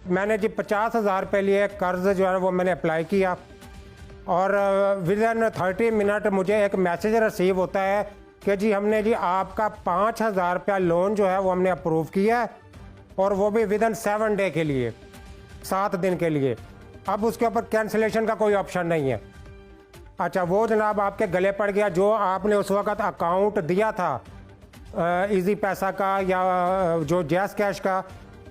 मैंने जी 50,000 रुपये लिए कर्ज़ जो है वो मैंने अप्लाई किया और विद इन 30 मिनट मुझे एक मैसेज रिसीव होता है कि जी हमने जी आपका 5,000 रुपया लोन जो है वो हमने अप्रूव किया है और वो भी विद इन 7 डे के लिए, 7 दिन के लिए। अब उसके ऊपर कैंसिलेशन का कोई ऑप्शन नहीं है। अच्छा, वो जनाब आपके गले पड़ गया जो आपने उस वक़्त अकाउंट दिया था इजी पैसा का या जो जैस कैश का,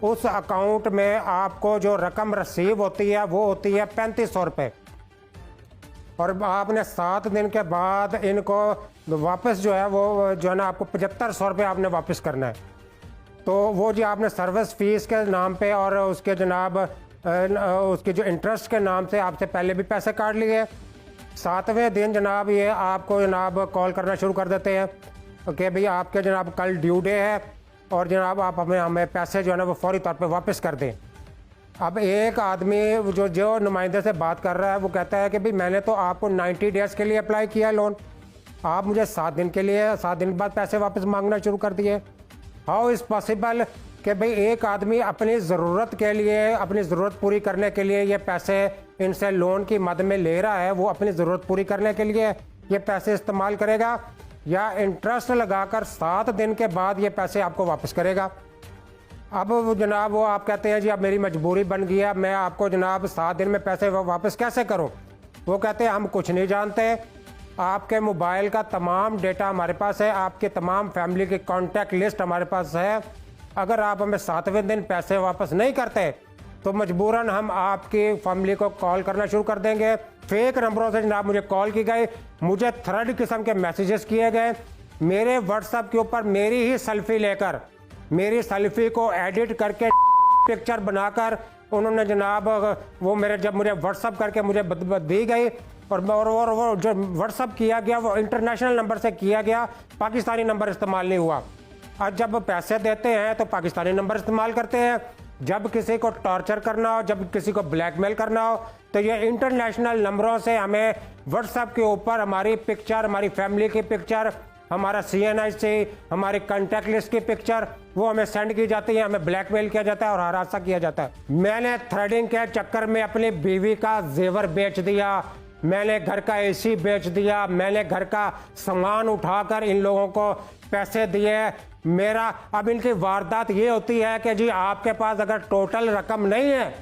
उस अकाउंट में आपको जो रकम रिसीव होती है वो होती है 3500 रुपये और आपने 7 दिन के बाद इनको वापस जो है वो जो है ना आपको 7500 रुपये आपने वापस करना है। तो वो जी आपने सर्विस फीस के नाम पे और उसके जनाब उसके जो इंटरेस्ट के नाम से आपसे पहले भी पैसे काट लिए। 7वें दिन जनाब ये आपको जनाब कॉल करना शुरू कर देते हैं कि भाई आपके जनाब कल ड्यू डे है और जनाब आप हमें पैसे जो है ना वो फौरी तौर पे वापस कर दें। अब एक आदमी जो नुमाइंदे से बात कर रहा है वो कहता है कि भाई मैंने तो आपको 90 डेज़ के लिए अप्लाई किया है लोन, आप मुझे 7 दिन के लिए 7 दिन के बाद पैसे वापस मांगना शुरू कर दिए। हाउ इज़ पॉसिबल कि भाई एक आदमी अपनी ज़रूरत के लिए, अपनी ज़रूरत पूरी करने के लिए ये पैसे इनसे लोन की मद में ले रहा है, वो अपनी ज़रूरत पूरी करने के लिए ये पैसे इस्तेमाल करेगा या इंटरेस्ट लगाकर 7 दिन के बाद ये पैसे आपको वापस करेगा। अब जनाब वो आप कहते हैं जी अब मेरी मजबूरी बन गई है, मैं आपको जनाब 7 दिन में पैसे वापस कैसे करूं? वो कहते हैं हम कुछ नहीं जानते, आपके मोबाइल का तमाम डेटा हमारे पास है, आपके तमाम फैमिली की कॉन्टैक्ट लिस्ट हमारे पास है, अगर आप हमें 7वें दिन पैसे वापस नहीं करते तो मजबूरन हम आपकी फैमिली को कॉल करना शुरू कर देंगे। फेक नंबरों से जनाब मुझे कॉल की गई, मुझे थर्ड किस्म के मैसेजेस किए गए, मेरे व्हाट्सएप के ऊपर मेरी ही सेल्फी लेकर, मेरी सेल्फी को एडिट करके पिक्चर बनाकर उन्होंने जनाब वो मेरे जब मुझे व्हाट्सएप करके मुझे दी गई और वो जो व्हाट्सएप किया गया वो इंटरनेशनल नंबर से किया गया, पाकिस्तानी नंबर इस्तेमाल नहीं हुआ। और जब पैसे देते हैं तो पाकिस्तानी नंबर इस्तेमाल करते हैं, जब किसी को टॉर्चर करना हो, जब किसी को ब्लैकमेल करना हो तो ये इंटरनेशनल नंबरों से हमें व्हाट्सएप के ऊपर हमारी पिक्चर, हमारी फैमिली की पिक्चर, हमारा CNI से हमारी कॉन्टैक्ट लिस्ट की पिक्चर वो हमें सेंड की जाती है, हमें ब्लैकमेल किया जाता है और हरासा किया जाता है। मैंने थ्रेडिंग के चक्कर में अपनी बीवी का जेवर बेच दिया, मैंने घर का AC बेच दिया, मैंने घर का सामान उठाकर इन लोगों को पैसे दिए। मेरा अब इनकी वारदात ये होती है कि जी आपके पास अगर टोटल रकम नहीं है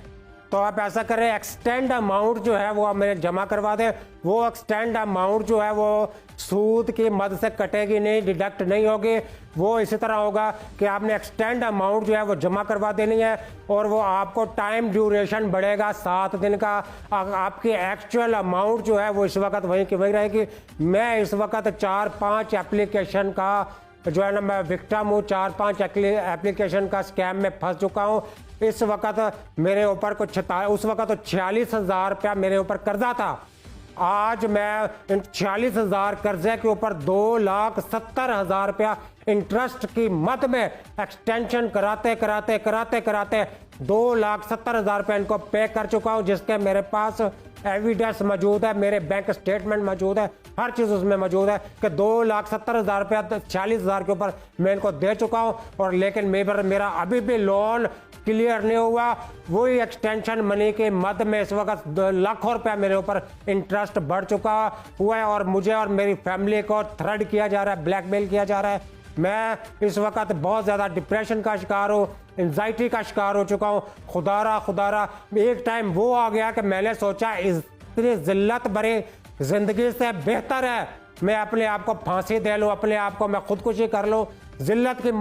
तो आप ऐसा करें एक्सटेंड अमाउंट जो है वो आप मेरे जमा करवा दें। वो एक्सटेंड अमाउंट जो है वो सूद की मद से कटेगी नहीं, डिडक्ट नहीं होगी। वो इसी तरह होगा कि आपने एक्सटेंड अमाउंट जो है वो जमा करवा देनी है और वो आपको टाइम ड्यूरेशन बढ़ेगा 7 दिन का। आपकी एक्चुअल अमाउंट जो है वो इस वक्त वहीं की वहीं रहेगी। मैं इस वक्त 4-5 एप्लीकेशन का जो है ना मैं विक्टिम हूँ, 4-5 एप्लीकेशन का स्कैम में फंस चुका हूँ। इस वक्त मेरे ऊपर कुछ उस वक्त तो 46,000 रुपया मेरे ऊपर कर्जा था। आज मैं इन 46,000 कर्जे के ऊपर 2,70,000 रुपया इंटरेस्ट की मद में एक्सटेंशन कराते कराते कराते कराते 2,70,000 रुपया इनको पे कर चुका हूँ, जिसके मेरे पास एविडेंस मौजूद है, मेरे बैंक स्टेटमेंट मौजूद है, हर चीज़ उसमें मौजूद है कि 2,70,000 रुपया 46,000 के ऊपर मैं इनको दे चुका हूँ। और लेकिन मेरा अभी भी लोन क्लियर नहीं हुआ। वही एक्सटेंशन मनी के मद में इस वक्त लाखों रुपया मेरे ऊपर इंटरेस्ट बढ़ चुका हुआ है और मुझे और मेरी फैमिली को थ्रेड किया जा रहा है, ब्लैकमेल किया जा रहा है। मैं इस वक्त बहुत ज़्यादा डिप्रेशन का शिकार हूँ, एंजाइटी का शिकार हो चुका हूँ। खुदारा एक टाइम वो आ गया कि मैंने सोचा इतनी जिल्लत भरी ज़िंदगी से बेहतर है मैं अपने आप को फांसी दे लूँ, अपने आप को मैं खुदकुशी कर लूँ। जिल्लत की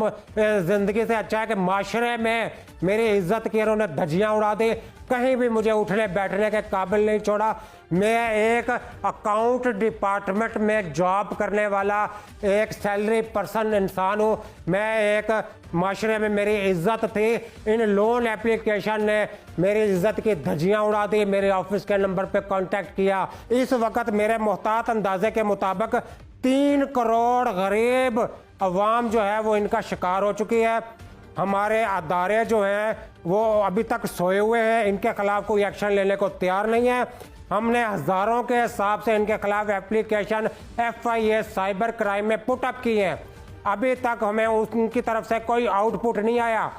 ज़िंदगी से अच्छा है कि माशरे में मेरी इज्जत की इन्होंने धज्जियाँ उड़ा दी, कहीं भी मुझे उठने बैठने के काबिल नहीं छोड़ा। मैं एक अकाउंट डिपार्टमेंट में जॉब करने वाला एक सैलरी पर्सन इंसान हूँ। मैं एक माशरे में मेरी इज्जत थी, इन लोन एप्लीकेशन ने मेरी इज्जत की धज्जियाँ उड़ा दी, मेरे ऑफिस के नंबर पे कांटेक्ट किया। इस वक्त मेरे मोहतात अंदाजे के मुताबिक 3 करोड़ गरीब अवाम जो है वो इनका शिकार हो चुकी है। हमारे अदारे जो हैं वो अभी तक सोए हुए हैं, इनके खिलाफ कोई एक्शन लेने को तैयार नहीं है। हमने हज़ारों के हिसाब से इनके खिलाफ एप्लीकेशन FIA साइबर क्राइम में पुटअप की हैं, अभी तक हमें उनकी तरफ से कोई आउटपुट नहीं आया।